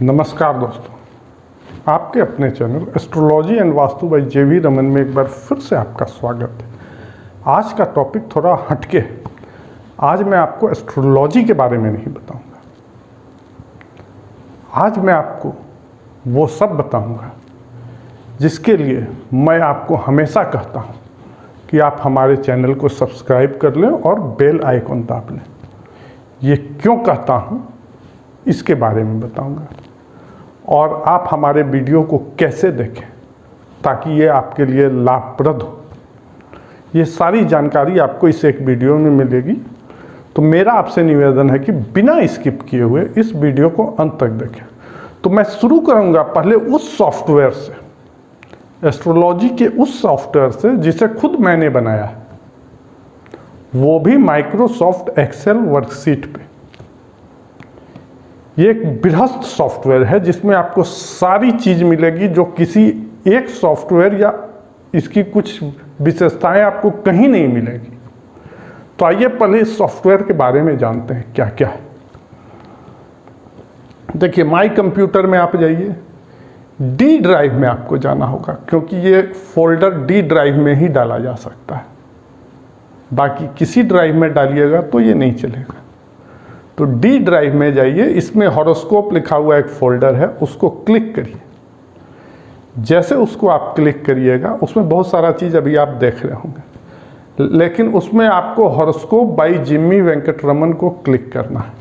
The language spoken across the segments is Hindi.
नमस्कार दोस्तों, आपके अपने channel astrology and Vastu by JV. Raman में एक बार फिर से आपका स्वागत है। आज का टॉपिक थोड़ा हटके है। आज मैं आपको एस्ट्रोलॉजी के बारे में नहीं बताऊंगा। आज मैं आपको वो सब बताऊंगा जिसके लिए मैं आपको हमेशा कहता हूं कि आप हमारे चैनल को सब्सक्राइब कर लें और बेल आइकन दाब लें। ये क्यों कहता हूं इसके बारे में बताऊंगा और आप हमारे वीडियो को कैसे देखें ताकि ये आपके लिए लाभप्रद हो। ये सारी जानकारी आपको इस एक वीडियो में मिलेगी। तो मेरा आपसे निवेदन है कि बिना स्किप किए हुए इस वीडियो को अंत तक देखें। तो मैं शुरू करूंगा पहले उस सॉफ्टवेयर से, एस्ट्रोलॉजी के उस सॉफ्टवेयर से जिसे खुद मैंने बनाया है, वो भी माइक्रोसॉफ्ट एक्सेल वर्कशीट पे। ये एक बृहस्थ सॉफ्टवेयर है जिसमें आपको सारी चीज मिलेगी जो किसी एक सॉफ्टवेयर या इसकी कुछ विशेषताएं आपको कहीं नहीं मिलेगी। तो आइए पहले इस सॉफ्टवेयर के बारे में जानते हैं क्या क्या है। देखिए, माई कंप्यूटर में आप जाइए, डी ड्राइव में आपको जाना होगा क्योंकि ये फोल्डर डी ड्राइव में ही डाला जा सकता है। बाकी किसी ड्राइव में डालिएगा तो ये नहीं चलेगा। तो डी ड्राइव में जाइए, इसमें हॉरोस्कोप लिखा हुआ एक फोल्डर है, उसको क्लिक करिए। जैसे उसको आप क्लिक करिएगा, उसमें बहुत सारा चीज़ अभी आप देख रहे होंगे, लेकिन उसमें आपको हॉरोस्कोप बाय जिम्मी वेंकटरमन को क्लिक करना है।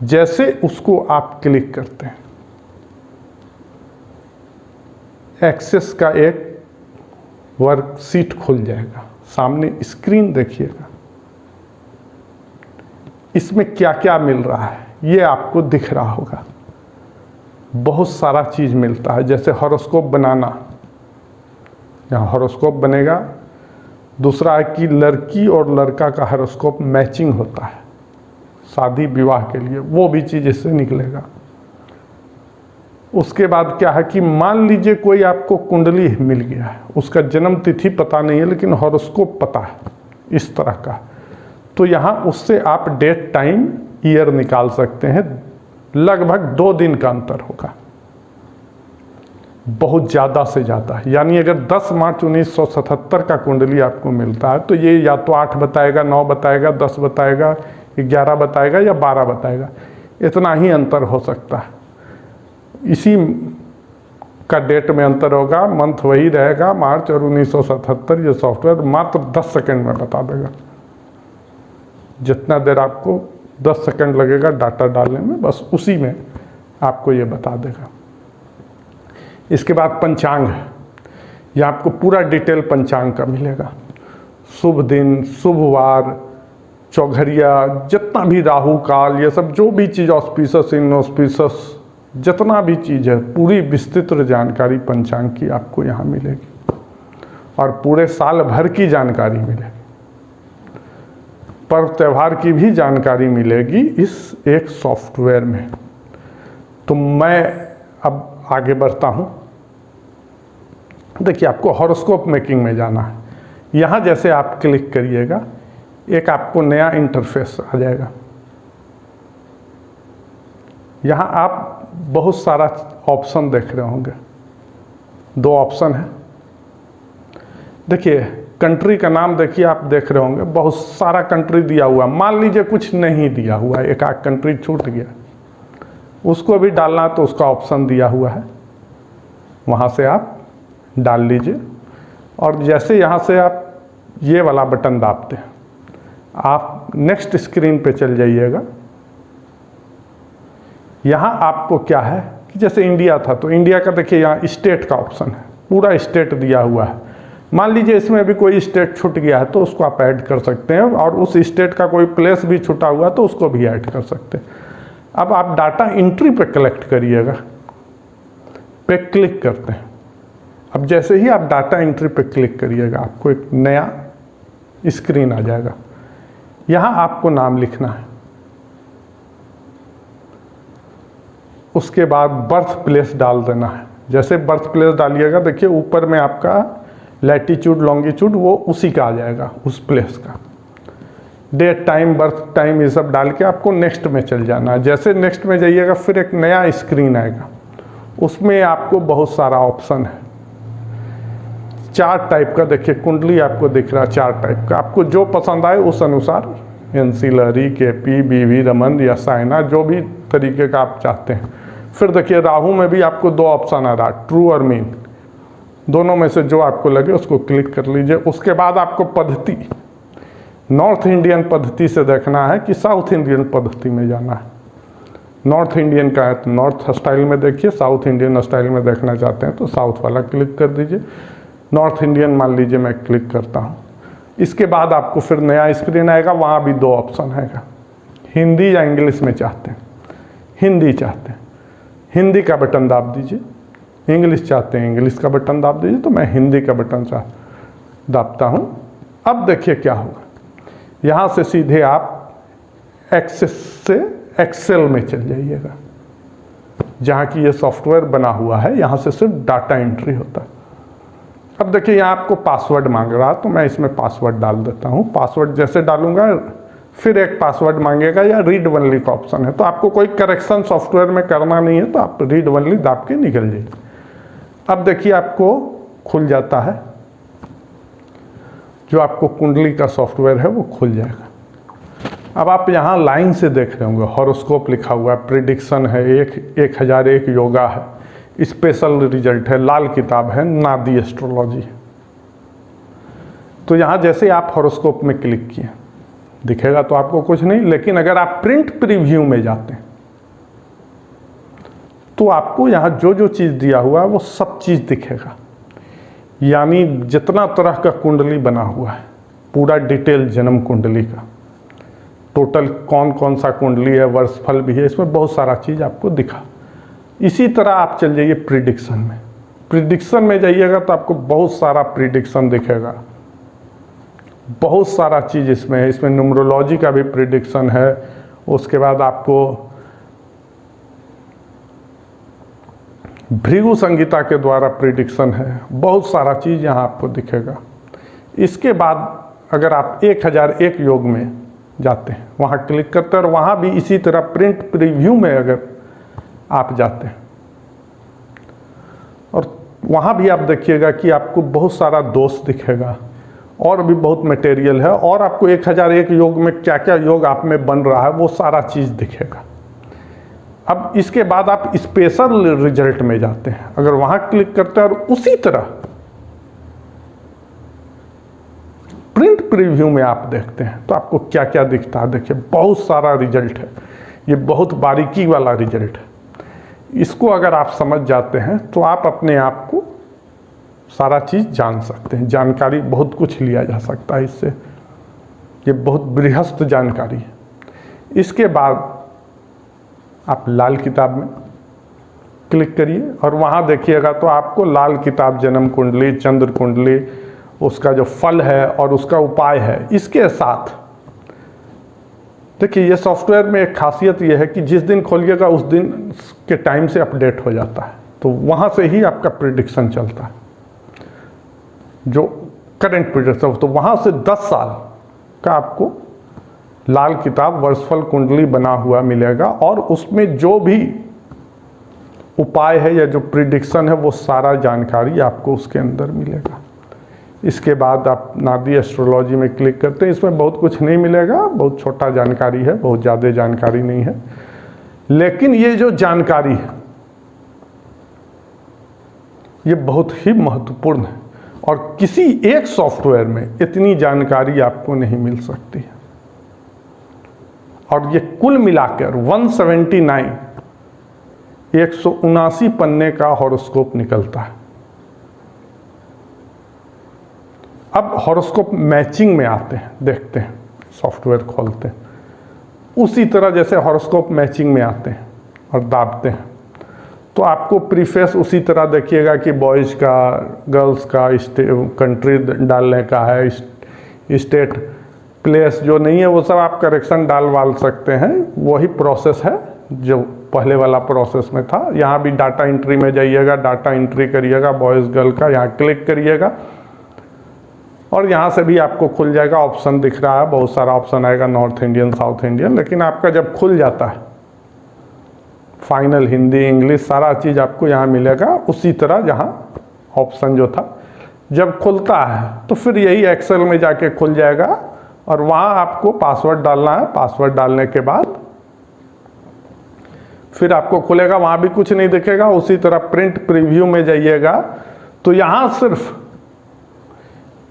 जैसे उसको आप क्लिक करते हैं, एक्सेस का एक वर्कशीट खुल जाएगा। सामने स्क्रीन देखिएगा, इसमें क्या क्या मिल रहा है ये आपको दिख रहा होगा। बहुत सारा चीज़ मिलता है, जैसे हॉरोस्कोप बनाना, यहाँ हॉरोस्कोप बनेगा। दूसरा है कि लड़की और लड़का का हॉरोस्कोप मैचिंग होता है शादी विवाह के लिए, वो भी चीज़ इससे निकलेगा। उसके बाद क्या है कि मान लीजिए कोई आपको कुंडली मिल गया है, उसका जन्म तिथि पता नहीं है लेकिन हॉरोस्कोप पता है इस तरह का, तो यहाँ उससे आप डेट टाइम ईयर निकाल सकते हैं। लगभग 2 दिन का अंतर होगा, बहुत ज़्यादा से ज़्यादा। यानी अगर 10 मार्च 1977 का कुंडली आपको मिलता है तो ये या तो 8 बताएगा, 9 बताएगा, 10 बताएगा, 11 बताएगा या 12 बताएगा। इतना ही अंतर हो सकता है। इसी का डेट में अंतर होगा, मंथ वही रहेगा मार्च और 1977। ये सॉफ्टवेयर मात्र 10 सेकेंड में बता देगा। जितना देर आपको 10 सेकंड लगेगा डाटा डालने में, बस उसी में आपको ये बता देगा। इसके बाद पंचांग है, यह आपको पूरा डिटेल पंचांग का मिलेगा। शुभ दिन, शुभ वार, चौघरिया, जितना भी राहु काल, ये सब जो भी चीज़, ऑस्पिसस इनऑस्पिसस, जितना भी चीज़ है, पूरी विस्तृत जानकारी पंचांग की आपको यहाँ मिलेगी और पूरे साल भर की जानकारी मिलेगी। पर्व त्यौहार की भी जानकारी मिलेगी इस एक सॉफ्टवेयर में। तो मैं अब आगे बढ़ता हूँ। देखिए, आपको हॉरोस्कोप मेकिंग में जाना है। यहाँ जैसे आप क्लिक करिएगा, एक आपको नया इंटरफेस आ जाएगा। यहाँ आप बहुत सारा ऑप्शन देख रहे होंगे। 2 ऑप्शन है। देखिए, कंट्री का नाम देखिए, आप देख रहे होंगे बहुत सारा कंट्री दिया हुआ। मान लीजिए कुछ नहीं दिया हुआ है, एक आध कंट्री छूट गया, उसको भी डालना तो उसका ऑप्शन दिया हुआ है, वहाँ से आप डाल लीजिए। और जैसे यहाँ से आप ये वाला बटन दाबते हैं, आप नेक्स्ट स्क्रीन पे चल जाइएगा। यहाँ आपको क्या है कि जैसे इंडिया था तो इंडिया का देखिए यहाँ स्टेट का ऑप्शन है, पूरा स्टेट दिया हुआ है। मान लीजिए इसमें भी कोई स्टेट छूट गया है तो उसको आप ऐड कर सकते हैं, और उस स्टेट का कोई प्लेस भी छूटा हुआ है तो उसको भी ऐड कर सकते हैं। अब आप डाटा एंट्री पे कलेक्ट करिएगा, पे क्लिक करते हैं। अब जैसे ही आप डाटा एंट्री पे क्लिक करिएगा, आपको एक नया स्क्रीन आ जाएगा। यहाँ आपको नाम लिखना है, उसके बाद बर्थ प्लेस डाल देना है। जैसे बर्थ प्लेस डालिएगा, देखिए ऊपर में आपका लैटीट्यूड लॉन्गिट्यूड वो उसी का आ जाएगा, उस प्लेस का। डेट टाइम बर्थ टाइम ये सब डाल के आपको नेक्स्ट में चल जाना है। जैसे नेक्स्ट में जाइएगा फिर एक नया स्क्रीन आएगा, उसमें आपको बहुत सारा ऑप्शन है। 4 टाइप का देखिए कुंडली आपको दिख रहा है, 4 टाइप का। आपको जो पसंद आए उस अनुसार एनसी लहरी, केपी, बीवी रमन या साइना, जो भी तरीके का आप चाहते हैं। फिर देखिए राहु में भी आपको 2 ऑप्शन आ रहा है, ट्रू और मीन। दोनों में से जो आपको लगे उसको क्लिक कर लीजिए। उसके बाद आपको पद्धति, नॉर्थ इंडियन पद्धति से देखना है कि साउथ इंडियन पद्धति में जाना है। नॉर्थ इंडियन का है तो नॉर्थ स्टाइल में देखिए, साउथ इंडियन स्टाइल में देखना चाहते हैं तो साउथ वाला क्लिक कर दीजिए। नॉर्थ इंडियन मान लीजिए मैं क्लिक करता हूँ। इसके बाद आपको फिर नया स्क्रीन आएगा, वहाँ भी 2 ऑप्शन आएगा, हिंदी या इंग्लिश में चाहते हैं। हिंदी चाहते हैं, हिंदी का बटन दाब दीजिए। इंग्लिश चाहते हैं, इंग्लिश का बटन दाब दीजिए। तो मैं हिंदी का बटन दाबता हूँ। अब देखिए क्या होगा, यहाँ से सीधे आप एक्सेस से एक्सेल में चल जाइएगा, जहाँ की ये सॉफ्टवेयर बना हुआ है। यहाँ से सिर्फ डाटा एंट्री होता है। अब देखिए यहाँ आपको पासवर्ड मांग रहा है, तो मैं इसमें पासवर्ड डाल देता हूँ। पासवर्ड जैसे डालूंगा फिर एक पासवर्ड मांगेगा, या रीड ओनली का ऑप्शन है। तो आपको कोई करेक्शन सॉफ्टवेयर में करना नहीं है, तो आप रीड ओनली दाब के निकल जाइए। अब देखिए आपको खुल जाता है, जो आपको कुंडली का सॉफ्टवेयर है वो खुल जाएगा। अब आप यहाँ लाइन से देख रहे होंगे, हॉरोस्कोप लिखा हुआ है, प्रिडिक्शन है, 1001 योगा है, स्पेशल रिजल्ट है, लाल किताब है, नादी एस्ट्रोलॉजी। तो यहाँ जैसे आप हॉरोस्कोप में क्लिक किए दिखेगा तो आपको कुछ नहीं, लेकिन अगर आप प्रिंट प्रीव्यू में जाते हैं तो आपको यहाँ जो जो चीज़ दिया हुआ है वो सब चीज़ दिखेगा। यानी जितना तरह का कुंडली बना हुआ है, पूरा डिटेल जन्म कुंडली का, टोटल कौन कौन सा कुंडली है, वर्षफल भी है, इसमें बहुत सारा चीज़ आपको दिखा। इसी तरह आप चल जाइए प्रिडिक्शन में। प्रिडिक्शन में जाइएगा तो आपको बहुत सारा प्रिडिक्शन दिखेगा, बहुत सारा चीज़ इसमें है। इसमें न्यूमरोलॉजी का भी प्रिडिक्शन है। उसके बाद आपको भृगु संगीता के द्वारा प्रिडिक्शन है, बहुत सारा चीज़ यहाँ आपको दिखेगा। इसके बाद अगर आप 1001 योग में जाते हैं, वहाँ क्लिक करते हैं, और वहाँ भी इसी तरह प्रिंट प्रीव्यू में अगर आप जाते हैं और वहाँ भी आप देखिएगा कि आपको बहुत सारा दोष दिखेगा, और भी बहुत मटेरियल है, और आपको 1001 योग में क्या क्या योग आप में बन रहा है वो सारा चीज़ दिखेगा। अब इसके बाद आप स्पेशल रिजल्ट में जाते हैं, अगर वहाँ क्लिक करते हैं और उसी तरह प्रिंट प्रीव्यू में आप देखते हैं तो आपको क्या क्या दिखता है। देखिए बहुत सारा रिजल्ट है, ये बहुत बारीकी वाला रिजल्ट है। इसको अगर आप समझ जाते हैं तो आप अपने आप को सारा चीज़ जान सकते हैं। जानकारी बहुत कुछ लिया जा सकता है इससे, ये बहुत बृहस्पति जानकारी है। इसके बाद आप लाल किताब में क्लिक करिए और वहाँ देखिएगा तो आपको लाल किताब जन्म कुंडली, चंद्र कुंडली, उसका जो फल है और उसका उपाय है, इसके साथ देखिए ये सॉफ्टवेयर में एक खासियत ये है कि जिस दिन खोलिएगा उस दिन के टाइम से अपडेट हो जाता है, तो वहाँ से ही आपका प्रिडिक्शन चलता है, जो करंट प्रिडिक्शन। तो वहाँ से 10 साल का आपको लाल किताब वर्षफल कुंडली बना हुआ मिलेगा, और उसमें जो भी उपाय है या जो प्रिडिक्शन है वो सारा जानकारी आपको उसके अंदर मिलेगा। इसके बाद आप नादी एस्ट्रोलॉजी में क्लिक करते हैं। इसमें बहुत कुछ नहीं मिलेगा, बहुत छोटा जानकारी है, बहुत ज़्यादा जानकारी नहीं है, लेकिन ये जो जानकारी है ये बहुत ही महत्वपूर्ण है, और किसी एक सॉफ्टवेयर में इतनी जानकारी आपको नहीं मिल सकती है। और ये कुल मिलाकर 179 पन्ने का हॉरोस्कोप निकलता है। अब हॉरोस्कोप मैचिंग में आते हैं, देखते हैं, सॉफ्टवेयर खोलते हैं, उसी तरह जैसे हॉरोस्कोप मैचिंग में आते हैं और दाबते हैं तो आपको प्रीफेस उसी तरह देखिएगा कि बॉयज़ का, गर्ल्स का, कंट्री डालने का है, स्टेट, प्लेस जो नहीं है वो सब आप करेक्शन डाल सकते हैं। वही प्रोसेस है जो पहले वाला प्रोसेस में था। यहाँ भी डाटा एंट्री में जाइएगा, डाटा एंट्री करिएगा बॉयज़ गर्ल का, यहाँ क्लिक करिएगा और यहाँ से भी आपको खुल जाएगा, ऑप्शन दिख रहा है, बहुत सारा ऑप्शन आएगा, नॉर्थ इंडियन, साउथ इंडियन। लेकिन आपका जब खुल जाता है फाइनल हिंदी, इंग्लिश, सारा चीज़ आपको यहाँ मिलेगा उसी तरह जहाँ ऑप्शन जो था। जब खुलता है तो फिर यही एक्सेल में जाके खुल जाएगा और वहाँ आपको पासवर्ड डालना है। पासवर्ड डालने के बाद फिर आपको खुलेगा, वहाँ भी कुछ नहीं दिखेगा। उसी तरह प्रिंट प्रीव्यू में जाइएगा तो यहाँ सिर्फ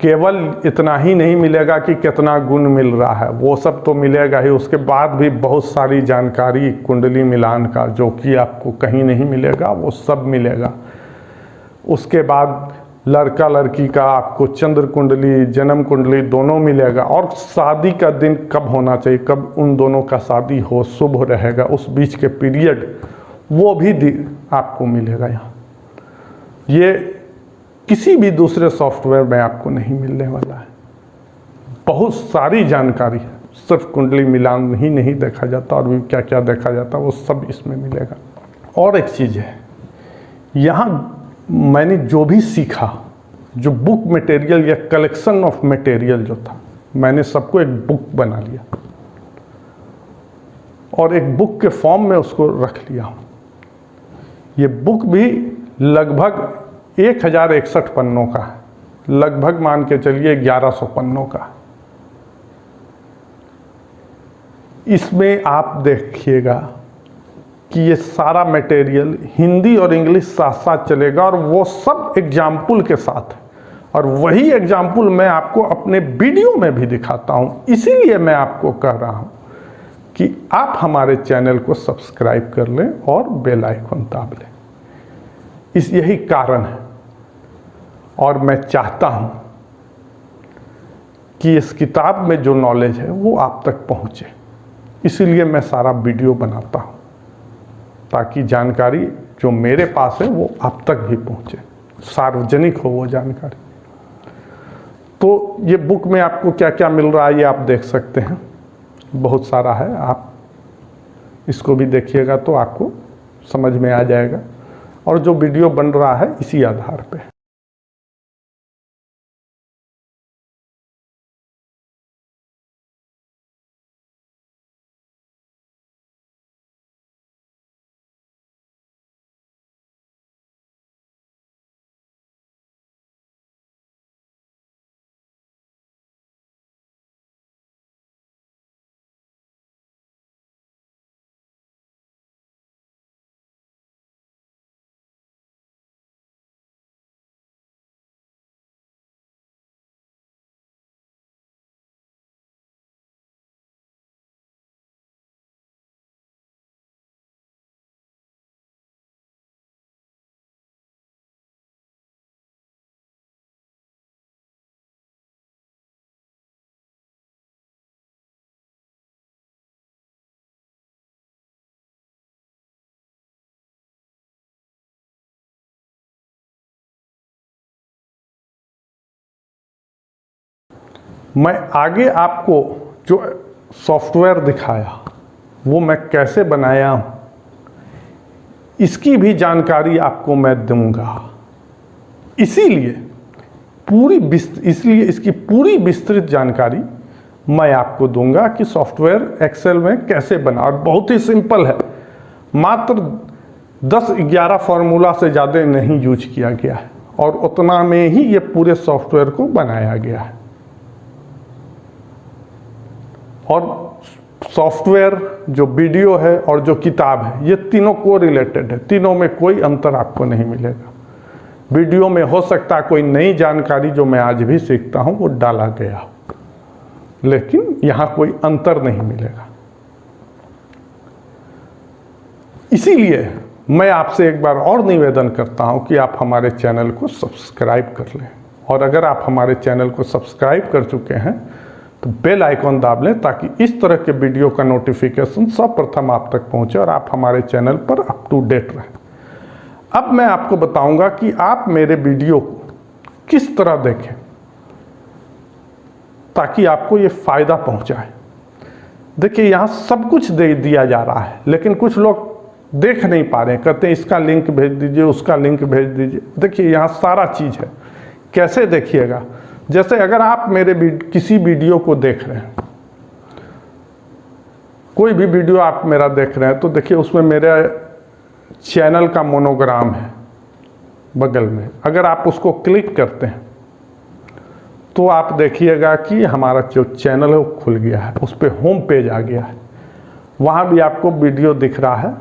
केवल इतना ही नहीं मिलेगा कि कितना गुण मिल रहा है, वो सब तो मिलेगा ही, उसके बाद भी बहुत सारी जानकारी कुंडली मिलान का जो कि आपको कहीं नहीं मिलेगा, वो सब मिलेगा। उसके बाद लड़का लड़की का आपको चंद्र कुंडली, जन्म कुंडली दोनों मिलेगा, और शादी का दिन कब होना चाहिए, कब उन दोनों का शादी हो, शुभ रहेगा, उस बीच के पीरियड, वो भी आपको मिलेगा यहाँ। ये किसी भी दूसरे सॉफ्टवेयर में आपको नहीं मिलने वाला है। बहुत सारी जानकारी है, सिर्फ कुंडली मिलान ही नहीं देखा जाता और भी क्या क्या देखा जाता है, वो सब इसमें मिलेगा। और एक चीज़ है, यहाँ मैंने जो भी सीखा, जो बुक मटेरियल या कलेक्शन ऑफ मटेरियल जो था, मैंने सबको एक बुक बना लिया और एक बुक के फॉर्म में उसको रख लिया हूँ। ये बुक भी लगभग 1061 पन्नों का है, लगभग मान के चलिए 1100 पन्नों का। इसमें आप देखिएगा कि ये सारा मटेरियल हिंदी और इंग्लिश साथ साथ चलेगा और वो सब एग्जाम्पल के साथ है, और वही एग्जाम्पल मैं आपको अपने वीडियो में भी दिखाता हूँ। इसीलिए मैं आपको कह रहा हूँ कि आप हमारे चैनल को सब्सक्राइब कर लें और बेल आइकन दाब लें। यही कारण है, और मैं चाहता हूँ कि इस किताब में जो नॉलेज है वो आप तक पहुँचे। इसीलिए मैं सारा वीडियो बनाता हूँ, ताकि जानकारी जो मेरे पास है वो आप तक भी पहुँचे, सार्वजनिक हो वो जानकारी। तो ये बुक में आपको क्या क्या मिल रहा है ये आप देख सकते हैं, बहुत सारा है। आप इसको भी देखिएगा तो आपको समझ में आ जाएगा, और जो वीडियो बन रहा है इसी आधार पे। मैं आगे आपको जो सॉफ्टवेयर दिखाया वो मैं कैसे बनाया हूँ, इसकी भी जानकारी आपको मैं दूंगा। इसलिए इसकी पूरी विस्तृत जानकारी मैं आपको दूंगा कि सॉफ्टवेयर एक्सेल में कैसे बना। और बहुत ही सिंपल है, मात्र 10-11 फार्मूला से ज़्यादा नहीं यूज किया गया है, और उतना में ही ये पूरे सॉफ्टवेयर को बनाया गया है। और सॉफ्टवेयर, जो वीडियो है और जो किताब है, ये तीनों को रिलेटेड है, तीनों में कोई अंतर आपको नहीं मिलेगा। वीडियो में हो सकता है कोई नई जानकारी जो मैं आज भी सीखता हूँ वो डाला गया, लेकिन यहाँ कोई अंतर नहीं मिलेगा। इसीलिए मैं आपसे एक बार और निवेदन करता हूँ कि आप हमारे चैनल को सब्सक्राइब कर लें, और अगर आप हमारे चैनल को सब्सक्राइब कर चुके हैं तो बेल आइकॉन दाब लें, ताकि इस तरह के वीडियो का नोटिफिकेशन सर्वप्रथम आप तक पहुंचे और आप हमारे चैनल पर अप टू डेट रहें। अब मैं आपको बताऊंगा कि आप मेरे वीडियो को किस तरह देखें ताकि आपको ये फायदा पहुंचाए। देखिए, यहाँ सब कुछ दे दिया जा रहा है, लेकिन कुछ लोग देख नहीं पा रहे हैं, कहते हैं इसका लिंक भेज दीजिए, उसका लिंक भेज दीजिए। देखिए, यहाँ सारा चीज़ है। कैसे देखिएगा, जैसे अगर आप मेरे किसी वीडियो को देख रहे हैं, कोई भी वीडियो आप मेरा देख रहे हैं, तो देखिए उसमें मेरे चैनल का मोनोग्राम है बगल में। अगर आप उसको क्लिक करते हैं तो आप देखिएगा कि हमारा जो चैनल है वो खुल गया है, उस पर होम पेज आ गया है, वहाँ भी आपको वीडियो दिख रहा है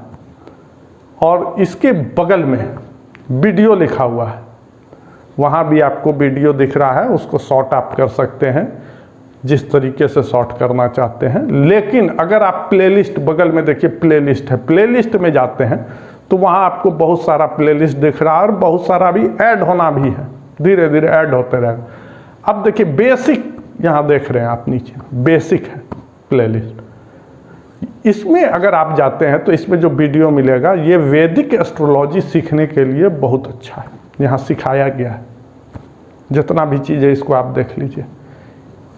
और इसके बगल में वीडियो लिखा हुआ है, वहाँ भी आपको वीडियो दिख रहा है। उसको शॉर्ट आप कर सकते हैं जिस तरीके से शॉर्ट करना चाहते हैं। लेकिन अगर आप प्लेलिस्ट, बगल में देखिए प्लेलिस्ट है, प्लेलिस्ट में जाते हैं तो वहाँ आपको बहुत सारा प्लेलिस्ट दिख रहा है और बहुत सारा भी ऐड होना भी है, धीरे धीरे ऐड होते रहेगा। अब देखिए बेसिक यहाँ देख रहे हैं आप नीचे, बेसिक है प्लेलिस्ट। इसमें अगर आप जाते हैं तो इसमें जो वीडियो मिलेगा ये वैदिक एस्ट्रोलॉजी सीखने के लिए बहुत अच्छा है, यहाँ सिखाया गया है। जितना भी चीज़ है इसको आप देख लीजिए।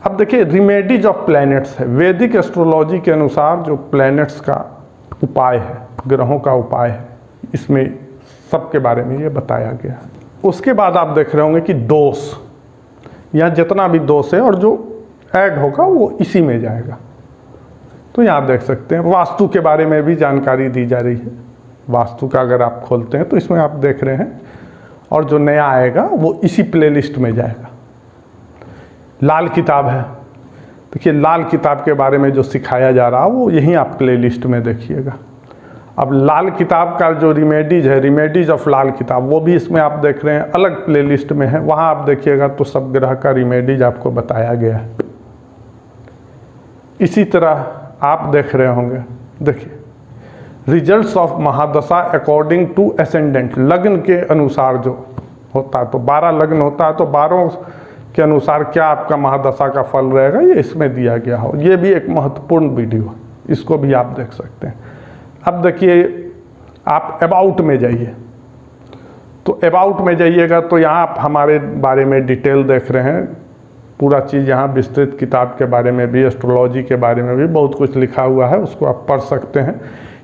अब देखिए रिमेडीज ऑफ प्लैनेट्स है, वैदिक एस्ट्रोलॉजी के अनुसार जो प्लैनेट्स का उपाय है, ग्रहों का उपाय है, इसमें सबके बारे में ये बताया गया है। उसके बाद आप देख रहे होंगे कि दोष, यहाँ जितना भी दोष है और जो ऐड होगा वो इसी में जाएगा। तो यहाँ देख सकते हैं वास्तु के बारे में भी जानकारी दी जा रही है। वास्तु का अगर आप खोलते हैं तो इसमें आप देख रहे हैं, और जो नया आएगा वो इसी प्लेलिस्ट में जाएगा। लाल किताब है, देखिए लाल किताब के बारे में जो सिखाया जा रहा है वो यहीं आप प्लेलिस्ट में देखिएगा। अब लाल किताब का जो रिमेडीज है, रिमेडीज ऑफ लाल किताब, वो भी इसमें आप देख रहे हैं अलग प्लेलिस्ट में है। वहाँ आप देखिएगा तो सब ग्रह का रिमेडीज आपको बताया गया है। इसी तरह आप देख रहे होंगे, देखिए results of mahadasha according to ascendant, लग्न के अनुसार जो होता है, तो 12 लग्न होता है, तो 12 के अनुसार क्या आपका महादशा का फल रहेगा ये इसमें दिया गया हो। ये भी एक महत्वपूर्ण वीडियो है, इसको भी आप देख सकते हैं। अब देखिए आप अबाउट में जाइए, तो अबाउट में जाइएगा तो यहाँ आप हमारे बारे में डिटेल देख रहे हैं, पूरा चीज़ यहाँ विस्तृत किताब के बारे में भी, एस्ट्रोलॉजी के बारे में भी बहुत कुछ लिखा हुआ है, उसको आप पढ़ सकते हैं।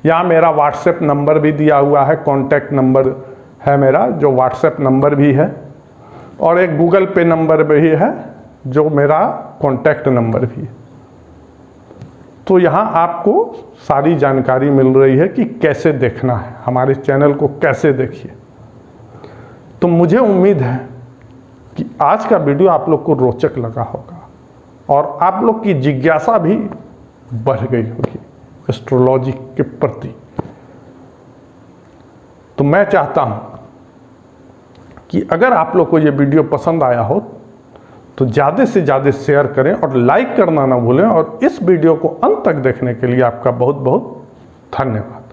यहाँ मेरा व्हाट्सएप नंबर भी दिया हुआ है, कॉन्टैक्ट नंबर है मेरा, जो व्हाट्सएप नंबर भी है, और एक गूगल पे नंबर भी है जो मेरा कॉन्टैक्ट नंबर भी है। तो यहाँ आपको सारी जानकारी मिल रही है कि कैसे देखना है, हमारे चैनल को कैसे देखिए। तो मुझे उम्मीद है कि आज का वीडियो आप लोग को रोचक लगा होगा और आप लोग की जिज्ञासा भी बढ़ गई होगी एस्ट्रोलॉजी के प्रति। तो मैं चाहता हूँ कि अगर आप लोग को ये वीडियो पसंद आया हो तो ज़्यादा से ज़्यादा शेयर करें और लाइक करना ना भूलें। और इस वीडियो को अंत तक देखने के लिए आपका बहुत बहुत धन्यवाद।